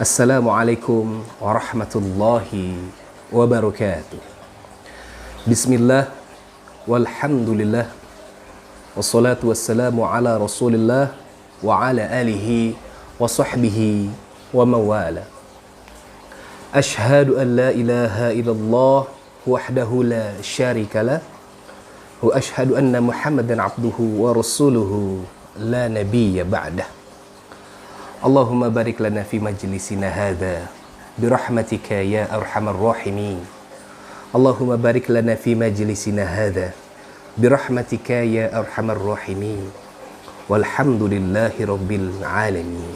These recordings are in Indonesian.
Assalamualaikum warahmatullahi wabarakatuh. Bismillah, walhamdulillah, wassalatu wassalamu ala rasulillah wa ala alihi wa sahbihi wa mawala. Ashhadu an la ilaha illallah wahdahu la syarika lah, wa ashhadu anna muhammadan abduhu wa rasuluhu la nabiyya ba'dah. Allahumma barik lana fi majlisina hadha birahmatika ya arhamar rahimin. Allahumma barik lana fi majlisina hadha birahmatika ya arhamar rahimin. Walhamdulillahi rabbil alamin.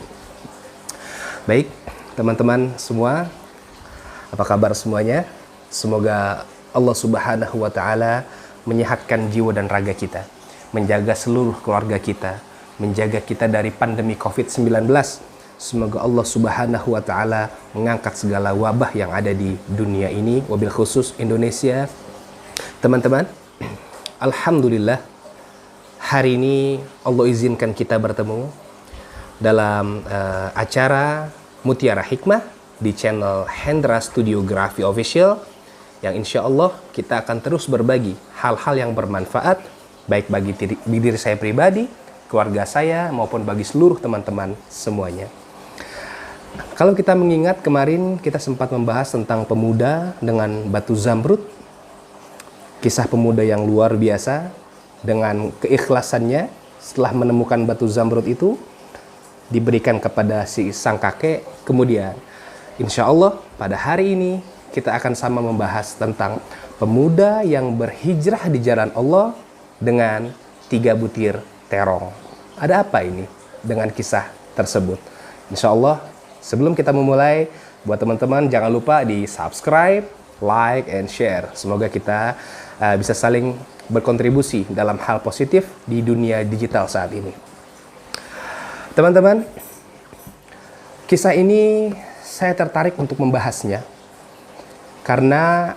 Baik, teman-teman semua, apa kabar semuanya? Semoga Allah Subhanahu wa taala menyehatkan jiwa dan raga kita, menjaga seluruh keluarga kita, menjaga kita dari pandemi COVID-19. Semoga Allah Subhanahu wa taala mengangkat segala wabah yang ada di dunia ini, wabil khusus Indonesia. Teman-teman, alhamdulillah hari ini Allah izinkan kita bertemu dalam acara Mutiara Hikmah di channel Hendra Studiografi Official, yang insya Allah kita akan terus berbagi hal-hal yang bermanfaat baik bagi diri saya pribadi, keluarga saya, maupun bagi seluruh teman-teman semuanya. Kalau kita mengingat kemarin kita sempat membahas tentang pemuda dengan batu zamrud, kisah pemuda yang luar biasa dengan keikhlasannya setelah menemukan batu zamrud itu diberikan kepada si sang kakek. Kemudian insya Allah pada hari ini kita akan sama membahas tentang pemuda yang berhijrah di jalan Allah dengan 3 butir terong. Ada apa ini dengan kisah tersebut? Insya Allah sebelum kita memulai, buat teman-teman jangan lupa di subscribe, like, and share. Semoga kita bisa saling berkontribusi dalam hal positif di dunia digital saat ini. Teman-teman, kisah ini saya tertarik untuk membahasnya karena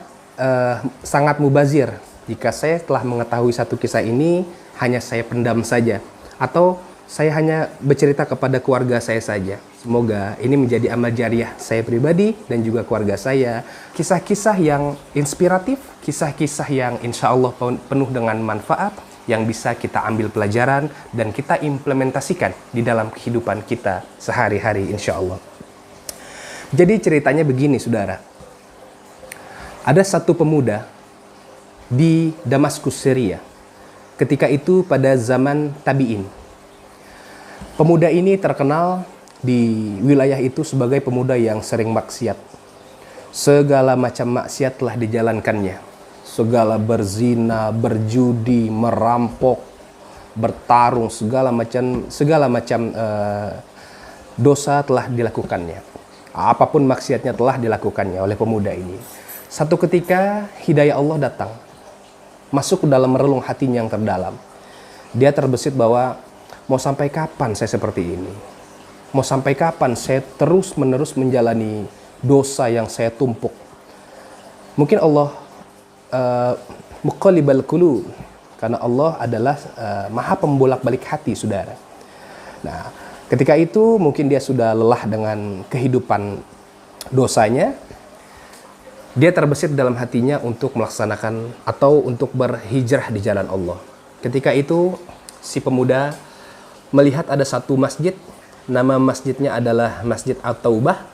sangat mubazir jika saya telah mengetahui satu kisah ini hanya saya pendam saja, atau saya hanya bercerita kepada keluarga saya saja. Semoga ini menjadi amal jariah saya pribadi dan juga keluarga saya. Kisah-kisah yang inspiratif, kisah-kisah yang insya Allah penuh dengan manfaat, yang bisa kita ambil pelajaran dan kita implementasikan di dalam kehidupan kita sehari-hari insya Allah. Jadi ceritanya begini, saudara. Ada satu pemuda di Damaskus, Syria. Ketika itu pada zaman tabi'in. Pemuda ini terkenal di wilayah itu sebagai pemuda yang sering maksiat. Segala macam maksiat telah dijalankannya. Segala berzina, berjudi, merampok, bertarung, segala macam dosa telah dilakukannya. Apapun maksiatnya telah dilakukannya oleh pemuda ini. Satu ketika hidayah Allah datang, masuk ke dalam relung hatinya yang terdalam. Dia terbesit bahwa mau sampai kapan saya seperti ini? Mau sampai kapan saya terus-menerus menjalani dosa yang saya tumpuk? Mungkin Allah muqallibal qulub, karena Allah adalah maha pembolak-balik hati, saudara. Nah, ketika itu mungkin dia sudah lelah dengan kehidupan dosanya. Dia terbesit dalam hatinya untuk melaksanakan atau untuk berhijrah di jalan Allah. Ketika itu si pemuda melihat ada satu masjid, nama masjidnya adalah Masjid At-Taubah.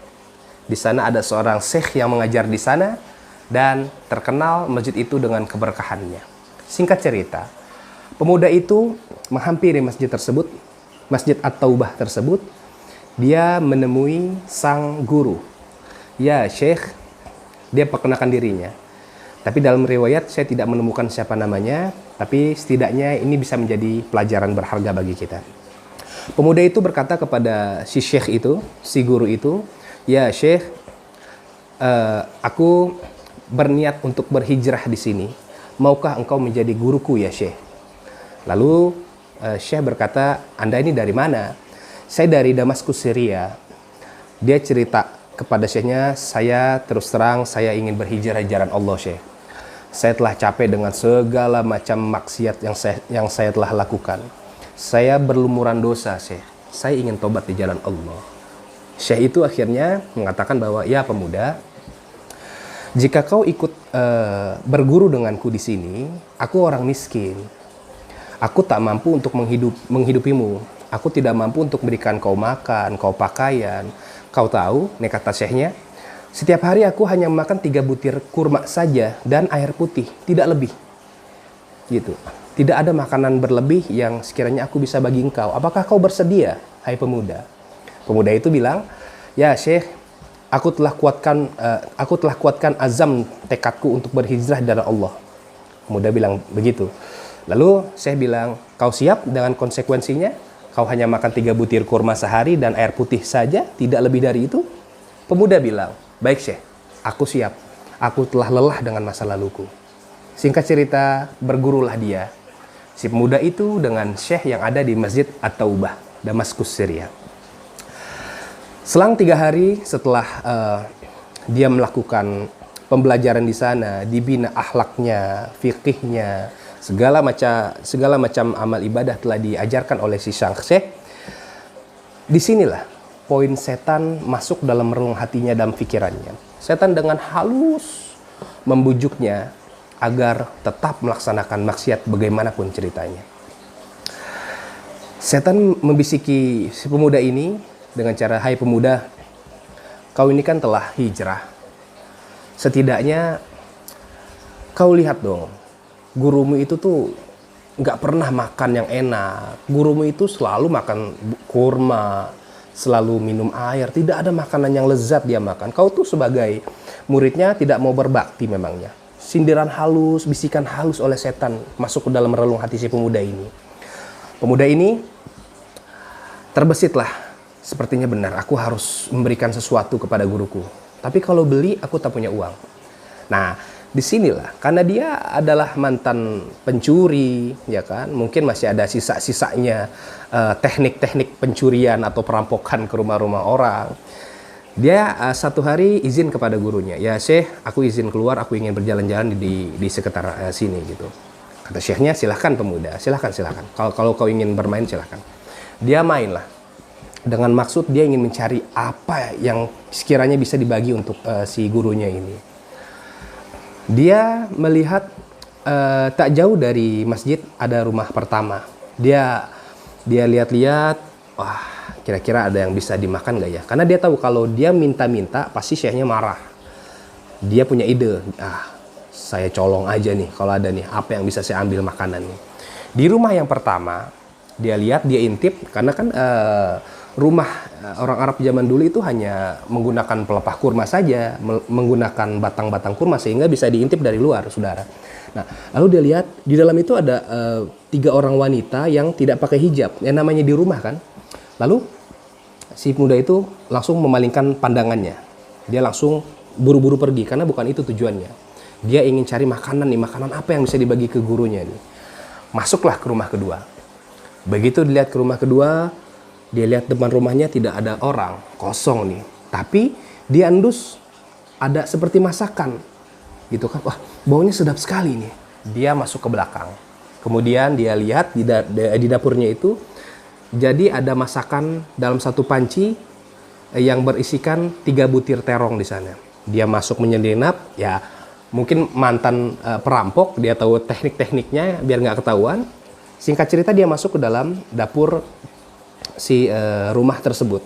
Di sana ada seorang syekh yang mengajar di sana dan terkenal masjid itu dengan keberkahannya. Singkat cerita, pemuda itu menghampiri masjid tersebut, Masjid At-Taubah tersebut. Dia menemui sang guru. Ya, syekh. Dia perkenalkan dirinya. Tapi dalam riwayat saya tidak menemukan siapa namanya, tapi setidaknya ini bisa menjadi pelajaran berharga bagi kita. Pemuda itu berkata kepada si syekh itu, si guru itu, "Ya syekh, aku berniat untuk berhijrah di sini. Maukah engkau menjadi guruku ya syekh?" Lalu syekh berkata, "Anda ini dari mana?" "Saya dari Damaskus, Syria." Dia cerita kepada syekhnya, "Saya terus terang saya ingin berhijrah di jalan Allah syekh. Saya telah capek dengan segala macam maksiat yang saya telah lakukan. Saya berlumuran dosa syekh. Saya ingin tobat di jalan Allah." Syekh itu akhirnya mengatakan bahwa, ya pemuda, jika kau ikut berguru denganku di sini, aku orang miskin. Aku tak mampu untuk menghidupimu. Aku tidak mampu untuk memberikan kau makan, kau pakaian. Kau tahu, nih kata Syekhnya, setiap hari aku hanya makan 3 butir kurma saja dan air putih, tidak lebih. Gitu. Tidak ada makanan berlebih yang sekiranya aku bisa bagi engkau. Apakah kau bersedia, hai pemuda? Pemuda itu bilang, ya Syekh, aku telah kuatkan azam tekadku untuk berhijrah dari Allah. Pemuda bilang begitu. Lalu Syekh bilang, kau siap dengan konsekuensinya? Kau hanya makan 3 butir kurma sehari dan air putih saja, tidak lebih dari itu? Pemuda bilang, baik Syekh, aku siap. Aku telah lelah dengan masa laluku. Singkat cerita, bergurulah dia, si pemuda itu, dengan Syekh yang ada di Masjid At-Taubah, Damaskus, Syria. Selang 3 hari setelah dia melakukan pembelajaran di sana, dibina akhlaknya, fikihnya, segala macam amal ibadah telah diajarkan oleh si sang Syekh. Disinilah poin setan masuk dalam relung hatinya dan pikirannya. Setan dengan halus membujuknya agar tetap melaksanakan maksiat bagaimanapun ceritanya. Setan membisiki si pemuda ini dengan cara, hai pemuda, kau ini kan telah hijrah. Setidaknya kau lihat dong, gurumu itu tuh nggak pernah makan yang enak. Gurumu itu selalu makan kurma, selalu minum air. Tidak ada makanan yang lezat dia makan. Kau tuh sebagai muridnya tidak mau berbakti memangnya. Sindiran halus, bisikan halus oleh setan masuk ke dalam relung hati si pemuda ini. Pemuda ini terbesitlah. Sepertinya benar, aku harus memberikan sesuatu kepada guruku. Tapi kalau beli, aku tak punya uang. Nah, disinilah, karena dia adalah mantan pencuri, ya kan, mungkin masih ada sisa-sisanya teknik-teknik pencurian atau perampokan ke rumah-rumah orang. Dia satu hari izin kepada gurunya, ya Syekh, aku izin keluar, aku ingin berjalan-jalan di sekitar sini gitu. Kata Syekhnya, silahkan pemuda, silahkan. Kalau kau ingin bermain, silahkan. Dia mainlah. Dengan maksud dia ingin mencari apa yang sekiranya bisa dibagi untuk si gurunya ini. Dia melihat tak jauh dari masjid ada rumah pertama. Dia lihat-lihat, wah kira-kira ada yang bisa dimakan gak ya? Karena dia tahu kalau dia minta-minta pasti Syekhnya marah. Dia punya ide, saya colong aja nih kalau ada nih apa yang bisa saya ambil makanan nih. Di rumah yang pertama dia lihat, dia intip, karena kan rumah orang Arab zaman dulu itu hanya menggunakan pelepah kurma saja, menggunakan batang-batang kurma sehingga bisa diintip dari luar, saudara. Nah, lalu dia lihat di dalam itu ada 3 orang wanita yang tidak pakai hijab, yang namanya di rumah kan. Lalu si pemuda itu langsung memalingkan pandangannya. Dia langsung buru-buru pergi karena bukan itu tujuannya. Dia ingin cari makanan nih, makanan apa yang bisa dibagi ke gurunya nih. Masuklah ke rumah kedua. Begitu dilihat ke rumah kedua, dia lihat depan rumahnya tidak ada orang, kosong nih. Tapi dia endus ada seperti masakan, gitu kan? Wah, baunya sedap sekali nih. Dia masuk ke belakang. Kemudian dia lihat di dapurnya itu, jadi ada masakan dalam satu panci yang berisikan 3 butir terong di sana. Dia masuk menyelinap, ya mungkin mantan perampok, dia tahu teknik-tekniknya biar nggak ketahuan. Singkat cerita dia masuk ke dalam dapur si rumah tersebut.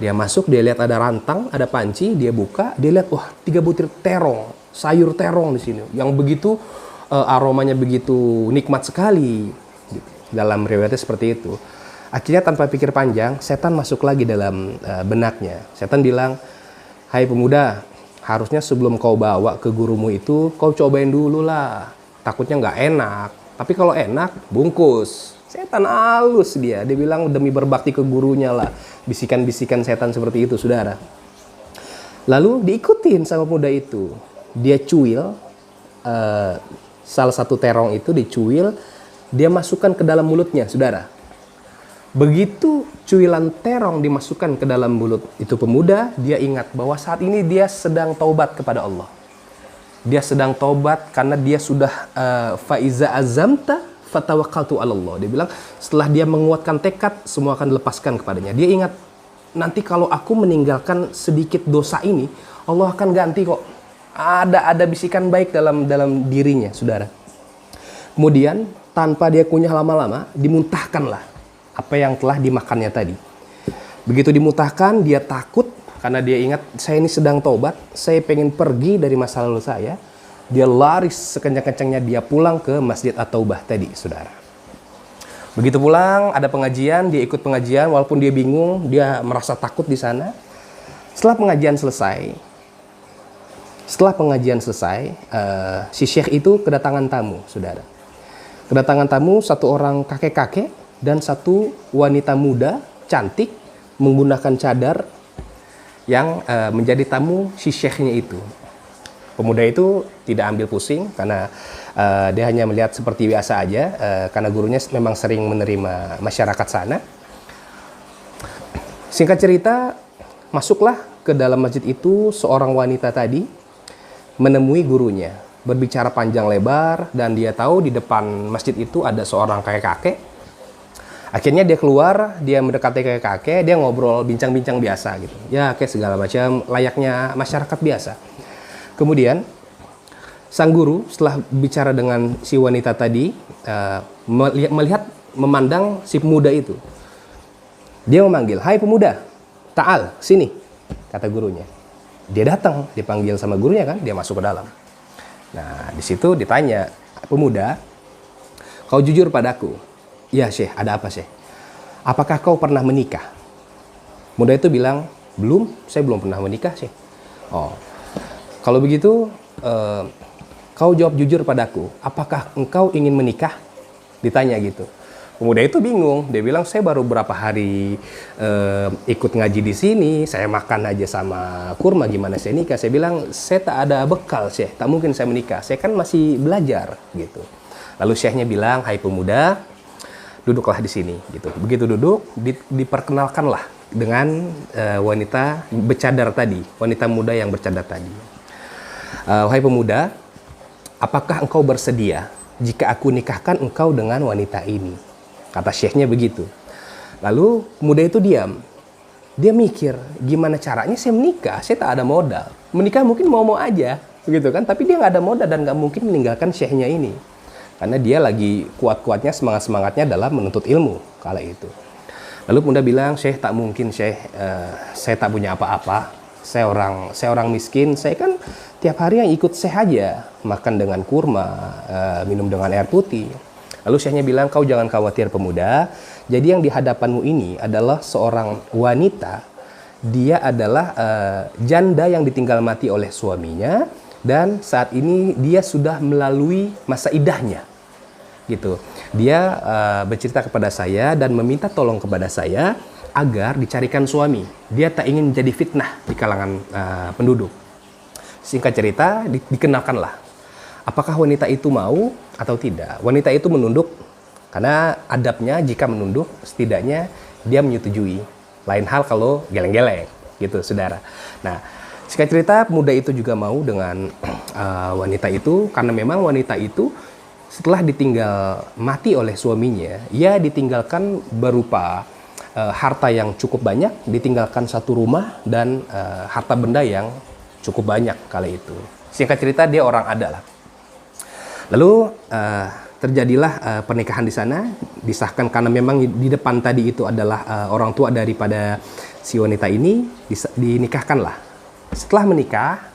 Dia masuk, dia lihat ada rantang, ada panci, dia buka, dia lihat wah 3 butir terong, sayur terong di sini, yang begitu aromanya begitu nikmat sekali. Dalam riwayatnya seperti itu. Akhirnya tanpa pikir panjang, setan masuk lagi dalam benaknya. Setan bilang, hai pemuda, harusnya sebelum kau bawa ke gurumu itu, kau cobain dulu lah. Takutnya nggak enak. Tapi kalau enak, bungkus. Setan halus dia bilang demi berbakti ke gurunya lah. Bisikan-bisikan setan seperti itu, saudara. Lalu diikutin sama pemuda itu. Dia cuil, salah satu terong itu dicuil, dia masukkan ke dalam mulutnya, saudara. Begitu cuilan terong dimasukkan ke dalam mulut itu pemuda, dia ingat bahwa saat ini dia sedang taubat kepada Allah. Dia sedang taubat karena dia sudah faiza azamta fatawakkaltu 'alallah. Dia bilang setelah dia menguatkan tekad, semua akan dilepaskan kepadanya. Dia ingat nanti kalau aku meninggalkan sedikit dosa ini, Allah akan ganti kok. Ada bisikan baik dalam dirinya, saudara. Kemudian tanpa dia kunyah lama-lama, dimuntahkanlah apa yang telah dimakannya tadi. Begitu dimuntahkan, dia takut karena dia ingat, saya ini sedang taubat, saya pengen pergi dari masa lalu saya. Dia lari sekencang-kencangnya, dia pulang ke Masjid At-Taubah tadi, saudara. Begitu pulang, ada pengajian, dia ikut pengajian, walaupun dia bingung, dia merasa takut di sana. Setelah pengajian selesai, si syekh itu kedatangan tamu, saudara. Kedatangan tamu, satu orang kakek-kakek dan satu wanita muda, cantik, menggunakan cadar yang menjadi tamu si syekhnya itu. Pemuda itu tidak ambil pusing karena dia hanya melihat seperti biasa aja, karena gurunya memang sering menerima masyarakat sana. Singkat cerita, masuklah ke dalam masjid itu seorang wanita tadi menemui gurunya, berbicara panjang lebar, dan dia tahu di depan masjid itu ada seorang kakek-kakek. Akhirnya dia keluar, dia mendekati kakek-kakek, dia ngobrol bincang-bincang biasa gitu. Ya, kayak segala macam layaknya masyarakat biasa. Kemudian sang guru setelah bicara dengan si wanita tadi, memandang si pemuda itu. Dia memanggil, "Hai pemuda, ta'al, sini," kata gurunya. Dia datang, dipanggil sama gurunya kan, dia masuk ke dalam. Nah, di situ ditanya, "Pemuda, kau jujur padaku?" "Ya, Syekh, ada apa, Syekh?" "Apakah kau pernah menikah?" Muda itu bilang, "Belum, saya belum pernah menikah, Syekh." "Oh, kalau begitu, kau jawab jujur padaku, apakah engkau ingin menikah?" Ditanya gitu. Pemuda itu bingung, dia bilang, "Saya baru berapa hari ikut ngaji di sini, saya makan aja sama kurma, gimana saya nikah?" Saya bilang, "Saya tak ada bekal, Syekh, tak mungkin saya menikah, saya kan masih belajar," gitu. Lalu Syekhnya bilang, "Hai pemuda, duduklah di sini," gitu. Begitu duduk, diperkenalkanlah dengan wanita bercadar tadi, wanita muda yang bercadar tadi. "Wahai pemuda, apakah engkau bersedia jika aku nikahkan engkau dengan wanita ini?" Kata syekhnya begitu. Lalu pemuda itu diam. Dia mikir, gimana caranya saya menikah? Saya tak ada modal. Menikah mungkin mau-mau aja, begitu kan? Tapi dia nggak ada modal dan nggak mungkin meninggalkan syekhnya ini. Karena dia lagi kuat-kuatnya, semangat-semangatnya dalam menuntut ilmu kala itu. Lalu pemuda bilang, "Syekh, tak mungkin, Syekh. Saya tak punya apa-apa. Saya orang miskin. Saya kan tiap hari yang ikut Syekh aja. Makan dengan kurma, minum dengan air putih." Lalu syekhnya bilang, "Kau jangan khawatir pemuda. Jadi yang di hadapanmu ini adalah seorang wanita. Dia adalah janda yang ditinggal mati oleh suaminya. Dan saat ini dia sudah melalui masa iddahnya." Gitu. Dia bercerita kepada saya dan meminta tolong kepada saya agar dicarikan suami. Dia tak ingin menjadi fitnah di kalangan penduduk. Singkat cerita, dikenalkanlah. Apakah wanita itu mau atau tidak? Wanita itu menunduk, karena adabnya jika menunduk, setidaknya dia menyetujui. Lain hal kalau geleng-geleng, gitu, saudara. Nah, singkat cerita, pemuda itu juga mau dengan wanita itu, karena memang wanita itu setelah ditinggal mati oleh suaminya, ia ditinggalkan berupa harta yang cukup banyak, ditinggalkan satu rumah dan harta benda yang cukup banyak kala itu. Singkat cerita, dia orang ada lah. Lalu terjadilah pernikahan di sana, disahkan karena memang di depan tadi itu adalah orang tua daripada si wanita ini, dinikahkanlah. Setelah menikah,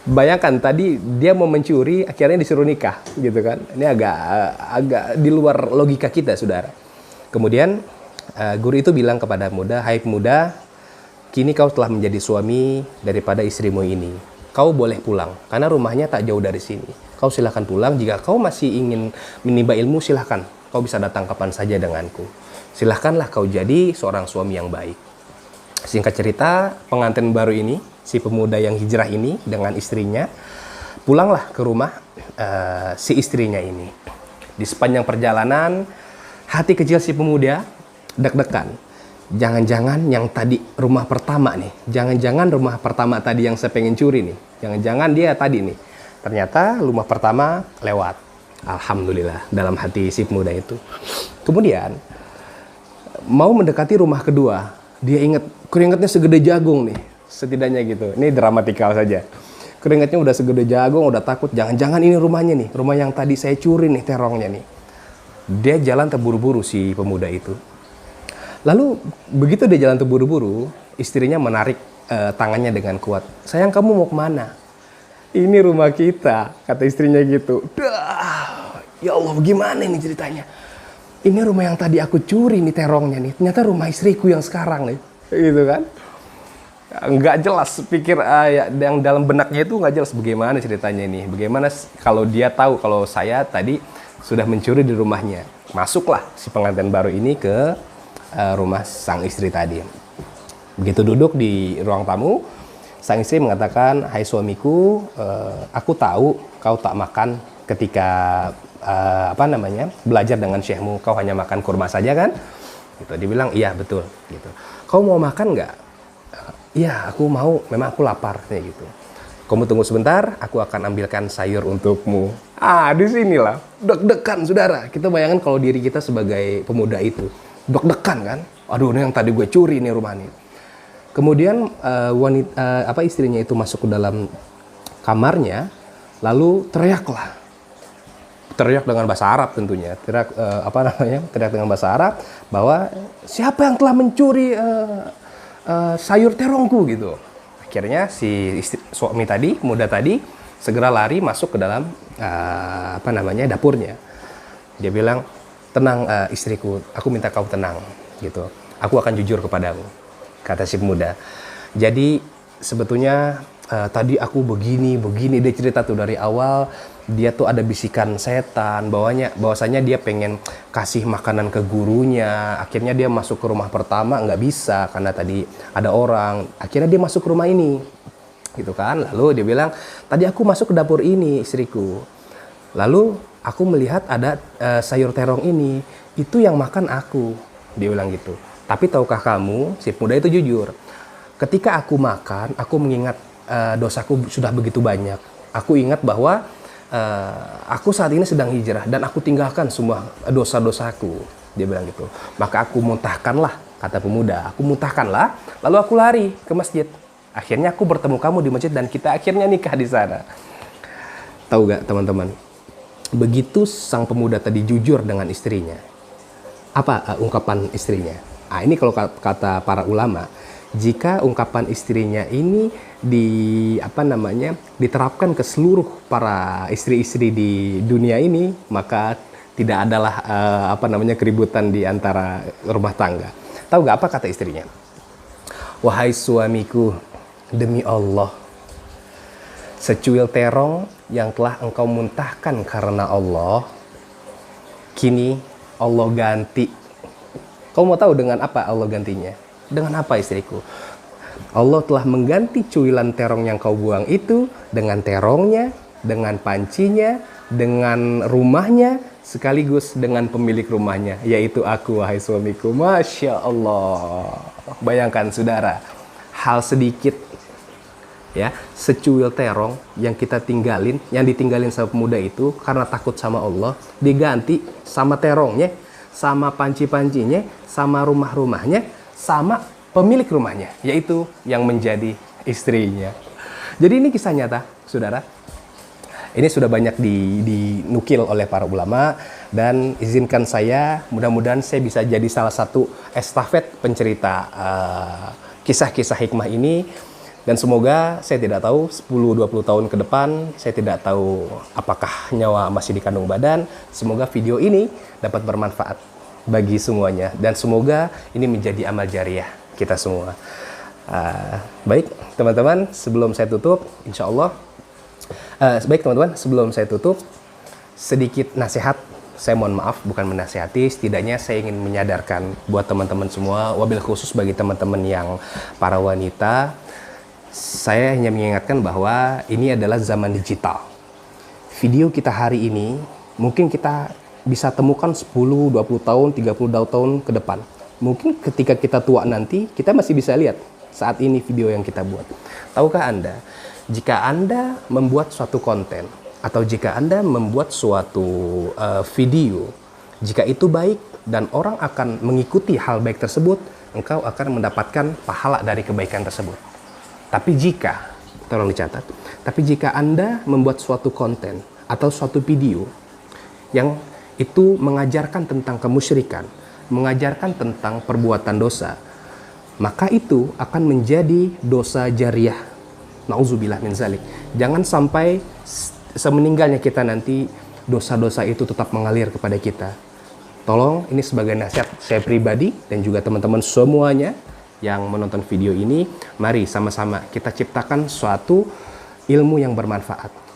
bayangkan tadi dia mau mencuri, akhirnya disuruh nikah, gitu kan? Ini agak di luar logika kita, saudara. Kemudian guru itu bilang kepada pemuda, "Hai pemuda, kini kau telah menjadi suami daripada istrimu ini. Kau boleh pulang, karena rumahnya tak jauh dari sini. Kau silahkan pulang, jika kau masih ingin menimba ilmu, silahkan. Kau bisa datang kapan saja denganku. Silahkanlah kau jadi seorang suami yang baik." Singkat cerita, pengantin baru ini, si pemuda yang hijrah ini dengan istrinya, pulanglah ke rumah si istrinya ini. Di sepanjang perjalanan, hati kecil si pemuda deg-degan. Jangan-jangan yang tadi rumah pertama nih, jangan-jangan rumah pertama tadi yang saya pengen curi nih, jangan-jangan dia tadi nih. Ternyata rumah pertama lewat. Alhamdulillah, dalam hati si pemuda itu. Kemudian mau mendekati rumah kedua. Dia ingat keringatnya segede jagung nih, setidaknya gitu. Ini dramatikal saja. Keringatnya udah segede jagung, udah takut. Jangan-jangan ini rumahnya nih, rumah yang tadi saya curi nih terongnya nih. Dia jalan terburu-buru si pemuda itu. Lalu begitu dia jalan terburu-buru, istrinya menarik tangannya dengan kuat. Sayang, kamu mau kemana? Ini rumah kita, kata istrinya gitu. Dah, ya Allah, gimana ini ceritanya? Ini rumah yang tadi aku curi nih terongnya nih. Ternyata rumah istriku yang sekarang nih, gitu kan? Nggak jelas, pikir ya, yang dalam benaknya itu nggak jelas bagaimana ceritanya ini. Bagaimana kalau dia tahu kalau saya tadi sudah mencuri di rumahnya. Masuklah si pengantin baru ini ke rumah sang istri tadi. Begitu duduk di ruang tamu, sang istri mengatakan, hai suamiku, aku tahu kau tak makan ketika belajar dengan syekhmu, kau hanya makan kurma saja kan? Gitu. Dia bilang, iya betul. Gitu. Kau mau makan nggak? Iya, aku mau. Memang aku lapar, kayak gitu. Kamu tunggu sebentar, aku akan ambilkan sayur untukmu. Disinilah deg-degan, saudara. Kita bayangkan kalau diri kita sebagai pemuda itu, deg-degan kan? Aduh, ini yang tadi gue curi nih rumah nih. Kemudian istrinya itu masuk ke dalam kamarnya, lalu teriak dengan bahasa Arab tentunya, teriak dengan bahasa Arab bahwa siapa yang telah mencuri sayur terongku gitu. Akhirnya si suami tadi, pemuda tadi segera lari masuk ke dalam dapurnya. Dia bilang, tenang istriku, aku minta kau tenang gitu. Aku akan jujur kepadamu, kata si pemuda. Jadi sebetulnya tadi aku begini, dia cerita tuh dari awal. Dia tuh ada bisikan setan, bahwasanya dia pengen kasih makanan ke gurunya. Akhirnya dia masuk ke rumah pertama, nggak bisa karena tadi ada orang. Akhirnya dia masuk ke rumah ini, gitu kan. Lalu dia bilang, tadi aku masuk ke dapur ini istriku. Lalu aku melihat ada sayur terong ini, itu yang makan aku. Dia bilang gitu. Tapi tahukah kamu, si pemuda itu jujur. Ketika aku makan, aku mengingat dosaku sudah begitu banyak. Aku ingat bahwa aku saat ini sedang hijrah dan aku tinggalkan semua dosa-dosaku. Dia bilang gitu. Maka aku muntahkanlah, kata pemuda. Aku muntahkanlah, lalu aku lari ke masjid. Akhirnya aku bertemu kamu di masjid dan kita akhirnya nikah di sana. Tahu gak teman-teman? Begitu sang pemuda tadi jujur dengan istrinya. Apa ungkapan istrinya? Ini kalau kata para ulama, jika ungkapan istrinya ini diterapkan ke seluruh para istri-istri di dunia ini, maka tidak adalah keributan di antara rumah tangga. Tahu gak apa kata istrinya? Wahai suamiku, demi Allah, secuil terong yang telah engkau muntahkan karena Allah, kini Allah ganti. Kau mau tahu dengan apa Allah gantinya? Dengan apa istriku? Allah telah mengganti cuilan terong yang kau buang itu dengan terongnya, dengan pancinya, dengan rumahnya, sekaligus dengan pemilik rumahnya, yaitu aku, wahai suamiku. Masya Allah. Bayangkan saudara, hal sedikit, ya, secuil terong yang kita tinggalin, yang ditinggalin sama pemuda itu karena takut sama Allah, diganti sama terongnya, sama panci-pancinya, sama rumah-rumahnya, sama pemilik rumahnya, yaitu yang menjadi istrinya. Jadi ini kisah nyata, saudara. Ini sudah banyak dinukil oleh para ulama, dan izinkan saya, mudah-mudahan saya bisa jadi salah satu estafet pencerita kisah-kisah hikmah ini. Dan semoga, saya tidak tahu 10-20 tahun ke depan, saya tidak tahu apakah nyawa masih di kandung badan. Semoga video ini dapat bermanfaat bagi semuanya, dan semoga ini menjadi amal jariah kita semua. Baik teman-teman, sebelum saya tutup, insya Allah, sebelum saya tutup, sedikit nasihat. Saya mohon maaf, bukan menasihati, setidaknya saya ingin menyadarkan buat teman-teman semua, wabil khusus bagi teman-teman yang para wanita. Saya hanya mengingatkan bahwa ini adalah zaman digital. Video kita hari ini mungkin kita bisa temukan 10, 20 tahun, 30 tahun ke depan. Mungkin ketika kita tua nanti, kita masih bisa lihat saat ini video yang kita buat. Tahukah Anda, jika Anda membuat suatu konten, atau jika Anda membuat suatu video, jika itu baik dan orang akan mengikuti hal baik tersebut, engkau akan mendapatkan pahala dari kebaikan tersebut. Tapi jika, tolong dicatat, tapi jika Anda membuat suatu konten atau suatu video yang itu mengajarkan tentang kemusyrikan, mengajarkan tentang perbuatan dosa, maka itu akan menjadi dosa jariah. Nauzubillah min zalik. Jangan sampai semeninggalnya kita nanti dosa-dosa itu tetap mengalir kepada kita. Tolong, ini sebagai nasihat saya pribadi dan juga teman-teman semuanya yang menonton video ini, mari sama-sama kita ciptakan suatu ilmu yang bermanfaat.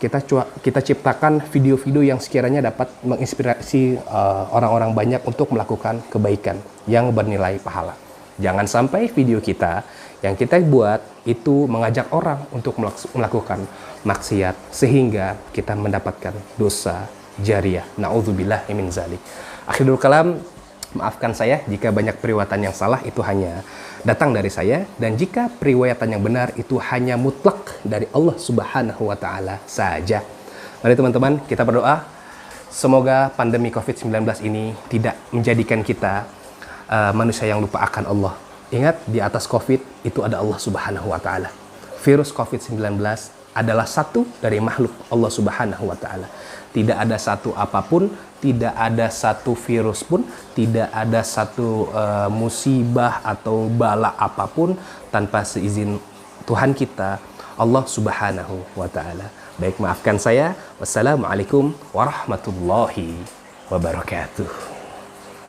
Kita ciptakan video-video yang sekiranya dapat menginspirasi orang-orang banyak untuk melakukan kebaikan yang bernilai pahala. Jangan sampai video kita yang kita buat itu mengajak orang untuk melakukan maksiat sehingga kita mendapatkan dosa jariah. Na'udzubillah min zalik. Akhirul kalam, maafkan saya jika banyak periwayatan yang salah, itu hanya datang dari saya, dan jika periwayatan yang benar itu hanya mutlak dari Allah Subhanahu wa taala saja. Mari teman-teman, kita berdoa semoga pandemi COVID-19 ini tidak menjadikan kita manusia yang lupa akan Allah. Ingat, di atas COVID itu ada Allah Subhanahu wa taala. Virus COVID-19 adalah satu dari makhluk Allah Subhanahu wa taala. Tidak ada satu apapun, tidak ada satu virus pun, tidak ada satu musibah atau bala apapun tanpa seizin Tuhan kita, Allah Subhanahu wa taala. Baik, maafkan saya. Wassalamualaikum warahmatullahi wabarakatuh.